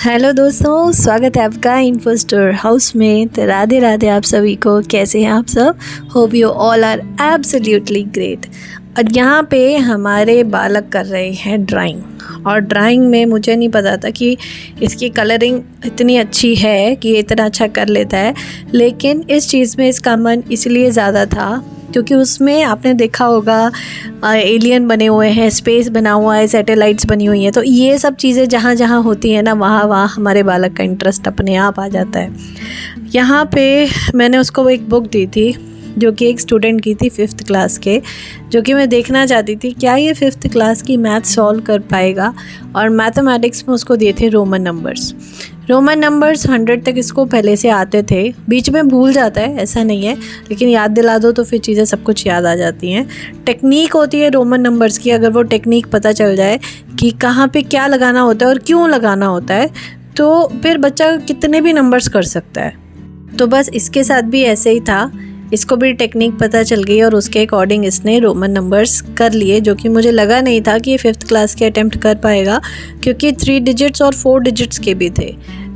Hello दोस्तों, स्वागत है आपका इन्फो स्टोर हाउस में। तो राधे राधे आप सभी को। कैसे हैं आप सब? Hope you all are absolutely great. और यहाँ पे हमारे बालक कर रहे हैं ड्राइंग, और ड्राइंग में मुझे नहीं पता था कि इसकी कलरिंग इतनी अच्छी है कि ये इतना अच्छा कर लेता है। लेकिन इस चीज़ में इसका मन इसलिए ज़्यादा था क्योंकि उसमें आपने देखा होगा एलियन बने हुए हैं, स्पेस बना हुआ है, सैटेलाइट्स बनी हुई हैं। तो ये सब चीज़ें जहाँ जहाँ होती हैं ना, वहाँ वहाँ हमारे बालक का इंटरेस्ट अपने आप आ जाता है। यहाँ पे मैंने उसको एक बुक दी थी जो कि एक स्टूडेंट की थी 5th क्लास के, जो कि मैं देखना चाहती थी क्या ये 5th क्लास की मैथ सॉल्व कर पाएगा। और मैथमेटिक्स में उसको दिए थे रोमन नंबर्स 100 तक इसको पहले से आते थे। बीच में भूल जाता है, ऐसा नहीं है, लेकिन याद दिला दो तो फिर चीज़ें सब कुछ याद आ जाती हैं। टेक्निक होती है रोमन नंबर्स की, अगर वो टेक्निक पता चल जाए कि कहाँ पे क्या लगाना होता है और क्यों लगाना होता है, तो फिर बच्चा कितने भी नंबर्स कर सकता है। तो बस इसके साथ भी ऐसे ही था, इसको भी टेक्निक पता चल गई और उसके अकॉर्डिंग इसने रोमन नंबर्स कर लिए, जो कि मुझे लगा नहीं था कि ये 5th क्लास के अटेम्प्ट कर पाएगा, क्योंकि 3 डिजिट्स और 4 डिजिट्स के भी थे।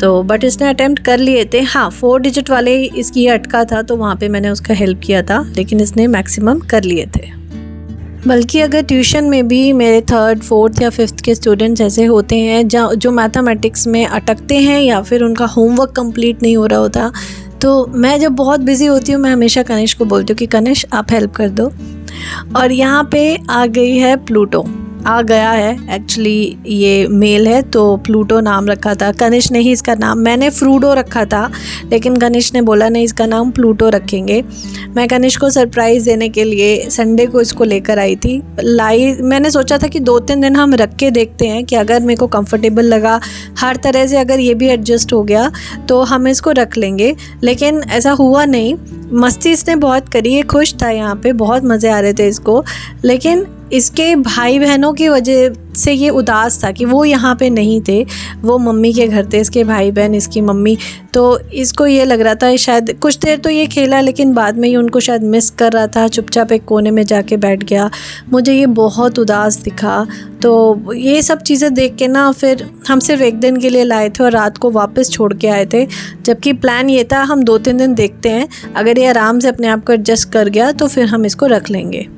तो बट इसने अटेम्प्ट कर लिए थे। हाँ, 4 डिजिट वाले इसकी अटका था, तो वहाँ पे मैंने उसका हेल्प किया था, लेकिन इसने मैक्सिमम कर लिए थे। बल्कि अगर ट्यूशन में भी मेरे 3rd, 4th या 5th के स्टूडेंट्स ऐसे होते हैं जो मैथमेटिक्स में अटकते हैं या फिर उनका होमवर्क कंप्लीट नहीं हो रहा होता, तो मैं जब बहुत बिज़ी होती हूँ, मैं हमेशा कनिष्क को बोलती हूँ कि कनिष्क आप हेल्प कर दो। और यहाँ पे आ गई है प्लूटो, आ गया है। एक्चुअली ये मेल है तो प्लूटो नाम रखा था। कनिष्क ने ही इसका नाम, मैंने फ्रूडो रखा था, लेकिन कनिष्क ने बोला नहीं, इसका नाम प्लूटो रखेंगे। मैं कनिष्क को सरप्राइज़ देने के लिए संडे को इसको लेकर आई थी। मैंने सोचा था कि 2-3 दिन हम रख के देखते हैं कि अगर मेरे को कंफर्टेबल लगा हर तरह से, अगर ये भी एडजस्ट हो गया तो हम इसको रख लेंगे। लेकिन ऐसा हुआ नहीं। मस्ती इसने बहुत करी, ये खुश था, यहाँ पे बहुत मज़े आ रहे थे इसको। लेकिन इसके भाई बहनों की वजह से ये उदास था कि वो यहाँ पे नहीं थे, वो मम्मी के घर थे, इसके भाई बहन, इसकी मम्मी। तो इसको ये लग रहा था शायद कुछ देर तो ये खेला, लेकिन बाद में ही उनको शायद मिस कर रहा था, चुपचाप एक कोने में जाके बैठ गया। मुझे ये बहुत उदास दिखा। तो ये सब चीज़ें देख के ना, फिर हम सिर्फ 1 दिन के लिए लाए थे और रात को वापस छोड़ के आए थे, जबकि प्लान ये था हम 2-3 दिन देखते हैं, अगर ये आराम से अपने आप को एडजस्ट कर गया तो फिर हम इसको रख लेंगे।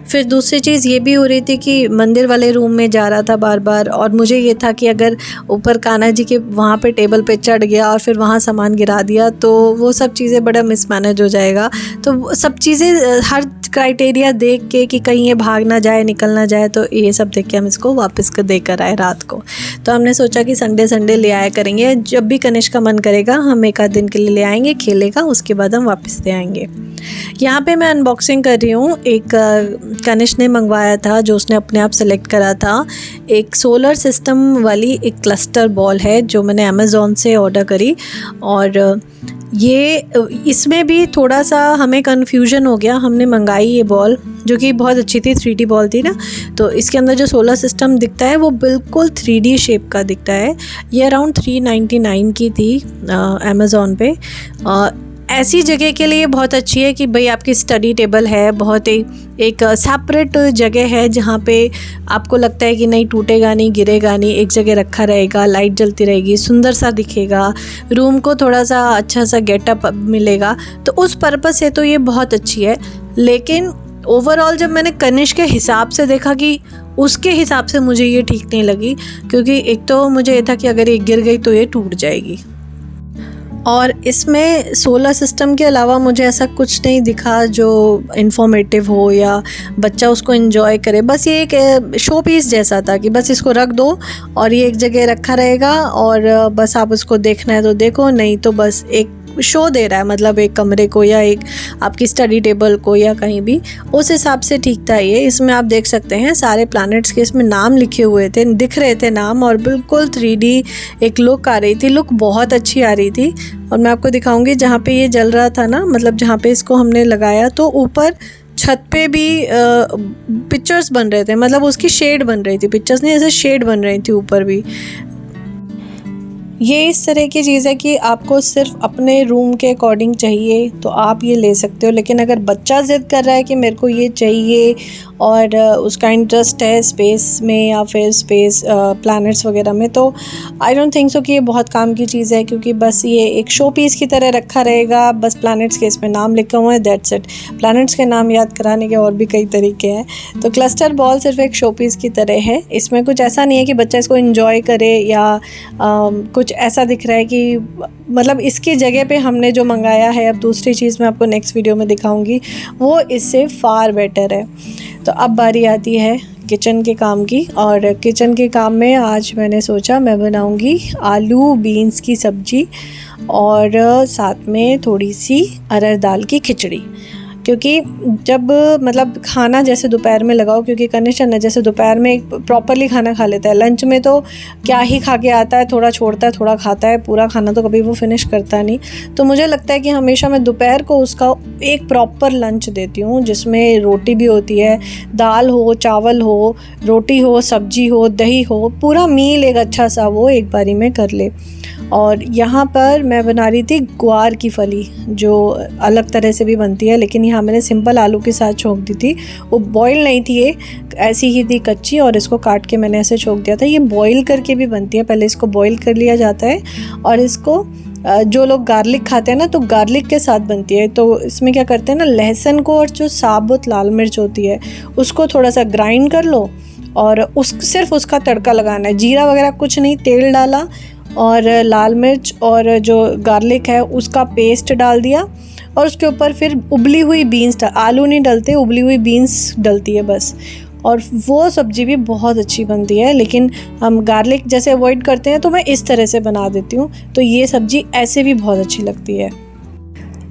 फिर दूसरी चीज़ ये भी हो रही थी कि मंदिर वाले रूम में जा रहा था बार बार, और मुझे ये था कि अगर ऊपर कान्हा जी के वहाँ पे टेबल पे चढ़ गया और फिर वहाँ सामान गिरा दिया तो वो सब चीज़ें बड़ा मिसमैनेज हो जाएगा। तो सब चीज़ें, हर क्राइटेरिया देख के कि कहीं ये भाग ना जाए, निकल ना जाए, तो ये सब देख के हम इसको वापस देकर आए रात को। तो हमने सोचा कि संडे ले आया करेंगे, जब भी कनिष्क का मन करेगा हम 1 आध दिन के लिए ले आएंगे, खेलेगा, उसके बाद हम वापस दे आएंगे। यहाँ पे मैं अनबॉक्सिंग कर रही हूँ। एक कनिष्क ने मंगवाया था, जो उसने अपने आप सेलेक्ट करा था, एक सोलर सिस्टम वाली एक क्लस्टर बॉल है, जो मैंने अमेज़ॉन से ऑर्डर करी। और ये इसमें भी थोड़ा सा हमें कन्फ्यूजन हो गया। हमने मंगाई ये बॉल, जो कि बहुत अच्छी थी, 3D बॉल थी ना, तो इसके अंदर जो सोलर सिस्टम दिखता है वो बिल्कुल 3D शेप का दिखता है। ये अराउंड 399 की थी अमेज़ॉन पे। ऐसी जगह के लिए बहुत अच्छी है कि भाई आपकी स्टडी टेबल है, बहुत ही एक सेपरेट जगह है जहाँ पे आपको लगता है कि नहीं टूटेगा नहीं, गिरेगा नहीं, एक जगह रखा रहेगा, लाइट जलती रहेगी, सुंदर सा दिखेगा, रूम को थोड़ा सा अच्छा सा गेटअप मिलेगा। तो उस पर्पस से तो ये बहुत अच्छी है। लेकिन ओवरऑल जब मैंने कनिष्क के हिसाब से देखा कि उसके हिसाब से मुझे ये ठीक नहीं लगी, क्योंकि एक तो मुझे ये था कि अगर ये गिर गई तो ये टूट जाएगी, और इसमें सोलर सिस्टम के अलावा मुझे ऐसा कुछ नहीं दिखा जो इन्फॉर्मेटिव हो या बच्चा उसको एंजॉय करे। बस ये एक शो पीस जैसा था कि बस इसको रख दो और ये एक जगह रखा रहेगा, और बस आप उसको देखना है तो देखो, नहीं तो बस एक शो दे रहा है, मतलब एक कमरे को या एक आपकी स्टडी टेबल को या कहीं भी, उस हिसाब से ठीक था ये। इसमें आप देख सकते हैं सारे प्लैनेट्स के इसमें नाम लिखे हुए थे, दिख रहे थे नाम, और बिल्कुल 3D एक लुक आ रही थी, लुक बहुत अच्छी आ रही थी। और मैं आपको दिखाऊंगी जहाँ पे ये जल रहा था ना, मतलब जहाँ पे इसको हमने लगाया, तो ऊपर छत पे भी पिक्चर्स बन रहे थे, मतलब उसकी शेड बन रही थी, पिक्चर्स नहीं, ऐसे शेड बन रही थी ऊपर भी। ये इस तरह की चीज़ है कि आपको सिर्फ अपने रूम के अकॉर्डिंग चाहिए तो आप ये ले सकते हो, लेकिन अगर बच्चा ज़िद कर रहा है कि मेरे को ये चाहिए और उसका इंटरेस्ट है स्पेस में या फिर स्पेस प्लैनेट्स वगैरह में, तो आई डोंट थिंक सो कि ये बहुत काम की चीज़ है, क्योंकि बस ये एक शो पीस की तरह रखा रहेगा। बस प्लैनेट्स के इसमें नाम लिखा हुआ है, दैट्स इट। प्लैनेट्स के नाम याद कराने के और भी कई तरीके हैं। तो क्लस्टर बॉल सिर्फ एक शो पीस की तरह है। इसमें कुछ ऐसा नहीं है कि बच्चा इसको एंजॉय करे या कुछ ऐसा दिख रहा है कि मतलब इसकी जगह पे हमने जो मंगाया है, अब दूसरी चीज़ मैं आपको नेक्स्ट वीडियो में दिखाऊंगी, वो इससे फार बेटर है। तो अब बारी आती है किचन के काम की, और किचन के काम में आज मैंने सोचा मैं बनाऊंगी आलू बीन्स की सब्ज़ी और साथ में थोड़ी सी अरहर दाल की खिचड़ी। क्योंकि जब मतलब खाना जैसे दोपहर में लगाओ, क्योंकि कनेक्शन है जैसे दोपहर में एक प्रॉपरली खाना खा लेता है, लंच में तो क्या ही खा के आता है, थोड़ा छोड़ता है थोड़ा खाता है, पूरा खाना तो कभी वो फिनिश करता नहीं। तो मुझे लगता है कि हमेशा मैं दोपहर को उसका एक प्रॉपर लंच देती हूँ, जिसमें रोटी भी होती है, दाल हो, चावल हो, रोटी हो, सब्जी हो, दही हो, पूरा मील एक अच्छा सा वो एक बारी में कर ले। और यहाँ पर मैं बना रही थी ग्वार की फली, जो अलग तरह से भी बनती है, लेकिन यहाँ मैंने सिंपल आलू के साथ छोंक दी थी। वो बॉईल नहीं थी, ये ऐसी ही थी कच्ची, और इसको काट के मैंने ऐसे छोंक दिया था। ये बॉईल करके भी बनती है, पहले इसको बॉईल कर लिया जाता है और इसको जो लोग गार्लिक खाते हैं ना, तो गार्लिक के साथ बनती है। तो इसमें क्या करते हैं ना, लहसुन को और जो साबुत लाल मिर्च होती है उसको थोड़ा सा ग्राइंड कर लो और सिर्फ उसका तड़का लगाना है, जीरा वगैरह कुछ नहीं, तेल डाला और लाल मिर्च और जो गार्लिक है उसका पेस्ट डाल दिया, और उसके ऊपर फिर उबली हुई बीन्स आलू नहीं डलते, उबली हुई बीन्स डलती है बस, और वो सब्ज़ी भी बहुत अच्छी बनती है। लेकिन हम गार्लिक जैसे अवॉइड करते हैं, तो मैं इस तरह से बना देती हूँ, तो ये सब्ज़ी ऐसे भी बहुत अच्छी लगती है।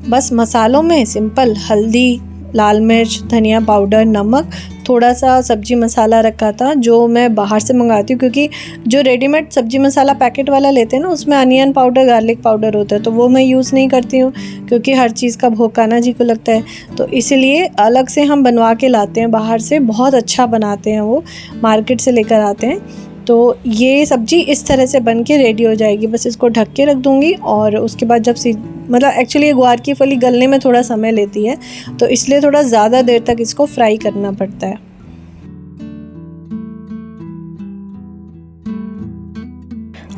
बस मसालों में सिंपल हल्दी, लाल मिर्च, धनिया पाउडर, नमक, थोड़ा सा सब्जी मसाला रखा था जो मैं बाहर से मंगाती हूँ, क्योंकि जो रेडीमेड सब्जी मसाला पैकेट वाला लेते हैं ना, उसमें अनियन पाउडर, गार्लिक पाउडर होता है, तो वो मैं यूज़ नहीं करती हूँ, क्योंकि हर चीज़ का भोग कान्हा जी को लगता है। तो इसीलिए अलग से हम बनवा के लाते हैं बाहर से, बहुत अच्छा बनाते हैं वो, मार्केट से लेकर आते हैं। तो ये सब्ज़ी इस तरह से बन के रेडी हो जाएगी। बस इसको ढक के रख दूँगी, और उसके बाद जब मतलब एक्चुअली ये ग्वार की फली गलने में थोड़ा समय लेती है, तो इसलिए थोड़ा ज़्यादा देर तक इसको फ्राई करना पड़ता है।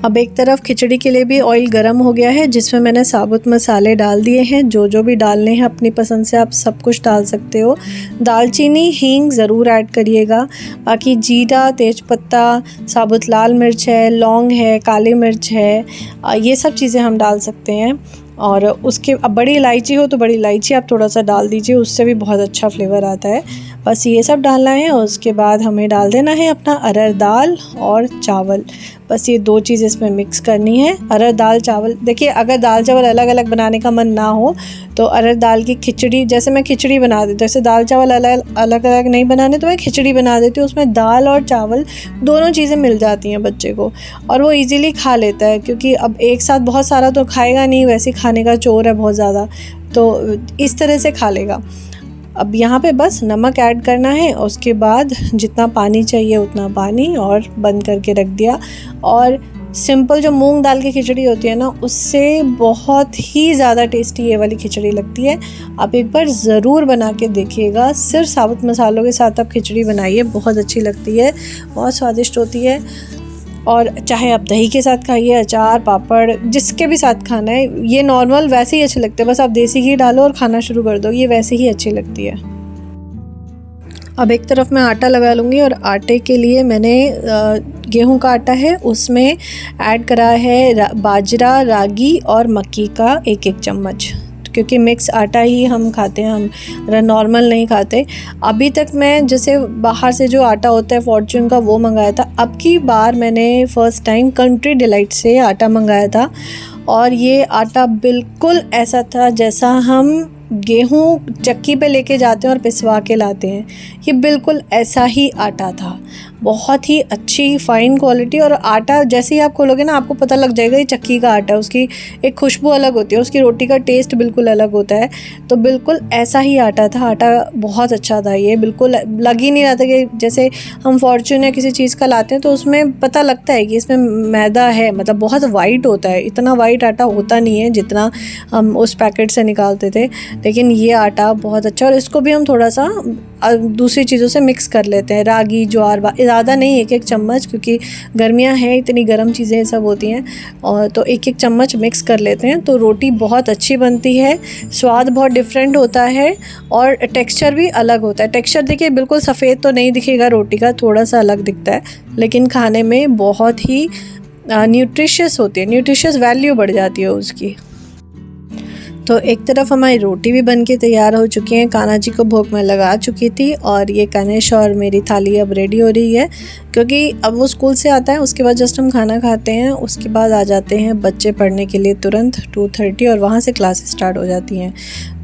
अब एक तरफ खिचड़ी के लिए भी ऑयल गरम हो गया है, जिसमें मैंने साबुत मसाले डाल दिए हैं। जो भी डालने हैं अपनी पसंद से आप सब कुछ डाल सकते हो। दालचीनी, हींग ज़रूर ऐड करिएगा। बाकी जीरा, तेज़पत्ता, साबुत लाल मिर्च है, लौंग है, काली मिर्च है, ये सब चीज़ें हम डाल सकते हैं। और उसके अब बड़ी इलायची हो तो बड़ी इलायची आप थोड़ा सा डाल दीजिए, उससे भी बहुत अच्छा फ्लेवर आता है। बस ये सब डालना है, और उसके बाद हमें डाल देना है अपना अरहर दाल और चावल। बस ये दो चीज़ इसमें मिक्स करनी है। अरहर दाल चावल, देखिए अगर दाल चावल अलग अलग बनाने का मन ना हो तो अरहर दाल की खिचड़ी, जैसे मैं खिचड़ी बना देती हूँ, जैसे दाल चावल अलग अलग नहीं बनाने तो मैं खिचड़ी बना देती हूँ। उसमें दाल और चावल दोनों चीज़ें मिल जाती हैं बच्चे को, और वो ईज़िली खा लेता है, क्योंकि अब एक साथ बहुत सारा तो खाएगा नहीं, वैसे खाने का चोर है बहुत ज़्यादा, तो इस तरह से खा लेगा। अब यहाँ पे बस नमक ऐड करना है, उसके बाद जितना पानी चाहिए उतना पानी, और बंद करके रख दिया। और सिंपल जो मूंग दाल की खिचड़ी होती है ना, उससे बहुत ही ज़्यादा टेस्टी ये वाली खिचड़ी लगती है। आप एक बार ज़रूर बना के देखिएगा। सिर्फ साबुत मसालों के साथ आप खिचड़ी बनाइए, बहुत अच्छी लगती है, बहुत स्वादिष्ट होती है। और चाहे आप दही के साथ खाइए, अचार, पापड़, जिसके भी साथ खाना है, ये नॉर्मल वैसे ही अच्छे लगते हैं। बस आप देसी घी डालो और खाना शुरू कर दो, ये वैसे ही अच्छी लगती है। अब एक तरफ मैं आटा लगा लूँगी, और आटे के लिए मैंने गेहूं का आटा है, उसमें ऐड करा है बाजरा, रागी और मक्की का एक एक चम्मच, क्योंकि मिक्स आटा ही हम खाते हैं, हम नॉर्मल नहीं खाते। अभी तक मैं जैसे बाहर से जो आटा होता है फॉर्च्यून का, वो मंगाया था। अब की बार मैंने फ़र्स्ट टाइम कंट्री डिलाइट से आटा मंगाया था, और ये आटा बिल्कुल ऐसा था जैसा हम गेहूं चक्की पे लेके जाते हैं और पिसवा के लाते हैं। ये बिल्कुल ऐसा ही आटा था, बहुत ही अच्छी फ़ाइन क्वालिटी। और आटा जैसे ही आप खोलोगे ना आपको पता लग जाएगा ये चक्की का आटा है, उसकी एक खुशबू अलग होती है, उसकी रोटी का टेस्ट बिल्कुल अलग होता है। तो बिल्कुल ऐसा ही आटा था, आटा बहुत अच्छा था। ये बिल्कुल लग ही नहीं रहा था कि जैसे हम फॉर्च्यून या किसी चीज़ का लाते हैं तो उसमें पता लगता है कि इसमें मैदा है, मतलब बहुत वाइट होता है। इतना वाइट आटा होता नहीं है जितना हम उस पैकेट से निकालते थे, लेकिन ये आटा बहुत अच्छा। और इसको भी हम थोड़ा सा दूसरी चीज़ों से मिक्स कर लेते हैं, रागी, ज्वार, ज़्यादा नहीं, एक चम्मच, क्योंकि गर्मियाँ हैं, इतनी गर्म चीज़ें सब होती हैं, और तो एक चम्मच मिक्स कर लेते हैं तो रोटी बहुत अच्छी बनती है। स्वाद बहुत डिफरेंट होता है और टेक्सचर भी अलग होता है। टेक्सचर देखिए बिल्कुल सफ़ेद तो नहीं दिखेगा रोटी का, थोड़ा सा अलग दिखता है, लेकिन खाने में बहुत ही न्यूट्रिशियस होती है, न्यूट्रिशियस वैल्यू बढ़ जाती है उसकी। तो एक तरफ हमारी रोटी भी बन के तैयार हो चुकी है, कान्हा जी को भोग में लगा चुकी थी, और ये गणेश और मेरी थाली अब रेडी हो रही है, क्योंकि अब वो स्कूल से आता है, उसके बाद जस्ट हम खाना खाते हैं, उसके बाद आ जाते हैं बच्चे पढ़ने के लिए तुरंत 2:30, और वहाँ से क्लासेस स्टार्ट हो जाती हैं।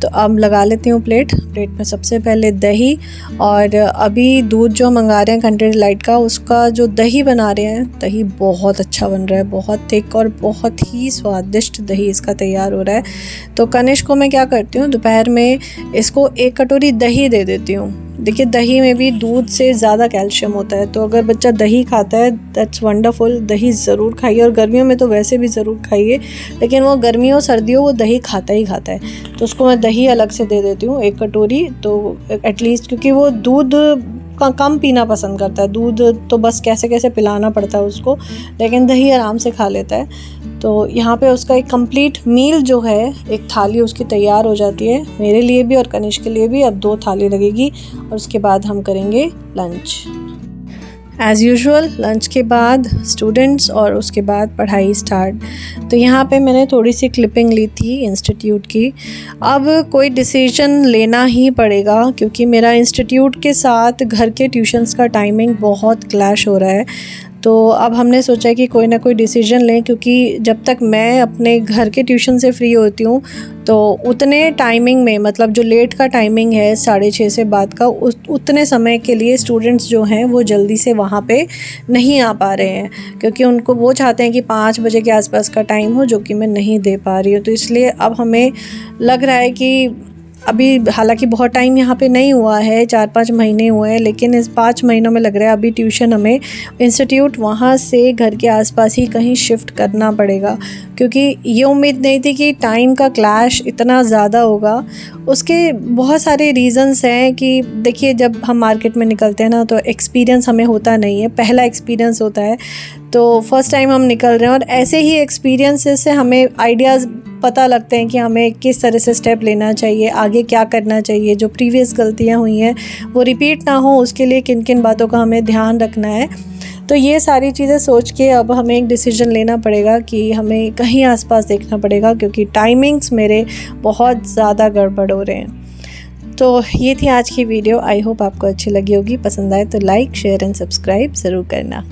तो अब लगा लेती हूँ प्लेट में सबसे पहले दही, और अभी दूध जो मंगा रहे हैं कंट्री डिलाइट का, उसका जो दही बना रहे हैं, दही बहुत अच्छा बन रहा है, बहुत थिक और बहुत ही स्वादिष्ट दही इसका तैयार हो रहा है। तो कनिष्क को मैं क्या करती हूँ, दोपहर में इसको 1 कटोरी दही दे देती हूँ। देखिए दही में भी दूध से ज़्यादा कैल्शियम होता है, तो अगर बच्चा दही खाता है दैट्स वंडरफुल। दही ज़रूर खाइए, और गर्मियों में तो वैसे भी ज़रूर खाइए, लेकिन वो गर्मियों सर्दियों वो दही खाता ही खाता है। तो उसको मैं दही अलग से दे देती हूँ 1 कटोरी, तो एटलीस्ट, क्योंकि वो दूध कम पीना पसंद करता है, दूध तो बस कैसे कैसे पिलाना पड़ता है उसको, लेकिन दही आराम से खा लेता है। तो यहाँ पे उसका एक कंप्लीट मील जो है, एक थाली उसकी तैयार हो जाती है, मेरे लिए भी और कनिष्क के लिए भी। अब 2 थाली लगेगी, और उसके बाद हम करेंगे लंच। एज़ यूजुअल लंच के बाद स्टूडेंट्स, और उसके बाद पढ़ाई स्टार्ट। तो यहाँ पे मैंने थोड़ी सी क्लिपिंग ली थी इंस्टीट्यूट की। अब कोई डिसीजन लेना ही पड़ेगा, क्योंकि मेरा इंस्टीट्यूट के साथ घर के ट्यूशन्स का टाइमिंग बहुत क्लैश हो रहा है। तो अब हमने सोचा कि कोई ना कोई डिसीजन लें, क्योंकि जब तक मैं अपने घर के ट्यूशन से फ्री होती हूँ तो उतने टाइमिंग में, मतलब जो लेट का टाइमिंग है 6:30 से बाद का, उतने समय के लिए स्टूडेंट्स जो हैं वो जल्दी से वहाँ पे नहीं आ पा रहे हैं, क्योंकि उनको वो चाहते हैं कि 5 बजे के आसपास का टाइम हो, जो कि मैं नहीं दे पा रही हूँ। तो इसलिए अब हमें लग रहा है कि अभी, हालांकि बहुत टाइम यहाँ पे नहीं हुआ है, 4-5 महीने हुए हैं, लेकिन इस 5 महीनों में लग रहा है अभी ट्यूशन हमें इंस्टीट्यूट वहाँ से घर के आसपास ही कहीं शिफ्ट करना पड़ेगा, क्योंकि ये उम्मीद नहीं थी कि टाइम का क्लैश इतना ज़्यादा होगा। उसके बहुत सारे रीज़न्स हैं कि देखिए जब हम मार्केट में निकलते हैं ना तो एक्सपीरियंस हमें होता नहीं है, पहला एक्सपीरियंस होता है, तो फर्स्ट टाइम हम निकल रहे हैं, और ऐसे ही एक्सपीरियंसेस से हमें आइडियाज़ पता लगते हैं कि हमें किस तरह से स्टेप लेना चाहिए, आगे क्या करना चाहिए, जो प्रीवियस गलतियाँ हुई हैं वो रिपीट ना हो, उसके लिए किन किन बातों का हमें ध्यान रखना है। तो ये सारी चीज़ें सोच के अब हमें एक डिसीजन लेना पड़ेगा कि हमें कहीं आसपास देखना पड़ेगा, क्योंकि टाइमिंग्स मेरे बहुत ज़्यादा गड़बड़ हो रहे हैं। तो ये थी आज की वीडियो। आई होप आपको अच्छी लगी होगी, पसंद आए तो लाइक, शेयर एंड सब्सक्राइब ज़रूर करना।